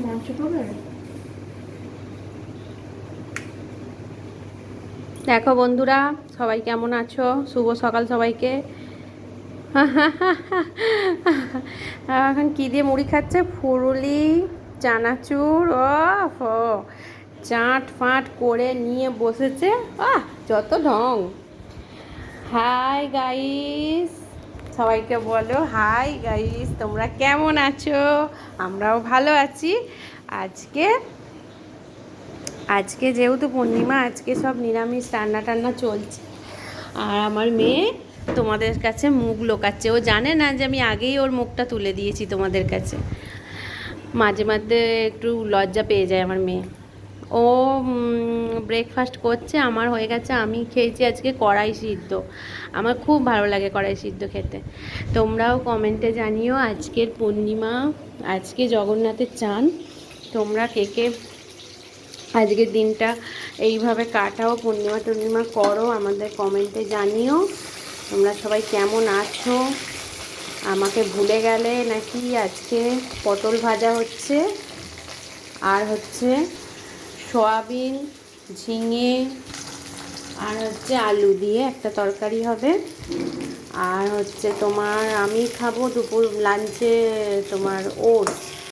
মাংস খাবে? দেখো বন্ধুরা, সবাই কেমন আছো? শুভ সকাল সবাইকে। এখন কি দিয়ে মুড়ি খাচ্ছে? ফুরুলি, চানাচুর। ও চাট ফাট করে নিয়ে বসেছে। যত ঢং। হাই গাইস, সবাইকে বলো হাই গাইস, তোমরা কেমন আছো? আমরাও ভালো আছি। আজকে আজকে যেহেতু পূর্ণিমা, আজকে সব নিরামিষ রান্না টান্না চলছে। আর আমার মেয়ে তোমাদের কাছে মুখ লোকাচ্ছে। ও জানে না যে আমি আগেই ওর মুখটা তুলে দিয়েছি তোমাদের কাছে। মাঝে মাঝে একটু লজ্জা পেয়ে যায় আমার মেয়ে। ও ব্রেকফাস্ট করছে, আমার হয়ে গেছে। আমি খেয়েছি আজকে কড়াই সিদ্ধ। আমার খুব ভালো লাগে কড়াই সিদ্ধ খেতে। তোমরাও কমেন্টে জানিও আজকের পূর্ণিমা, আজকে জগন্নাথের চান। তোমরা কে কে আজকের দিনটা এইভাবে কাটাও, পূর্ণিমা টূর্ণিমা করো, আমাদের কমেন্টে জানিও। তোমরা সবাই কেমন আছো? আমাকে ভুলে গেলে নাকি? আজকে পটল ভাজা হচ্ছে, আর হচ্ছে সয়াবিন, ঝিঙে, আর হচ্ছে আলু দিয়ে একটা তরকারি হবে। আর হচ্ছে তোমার আমি খাবো দুপুর লাঞ্চে তোমার ওটস।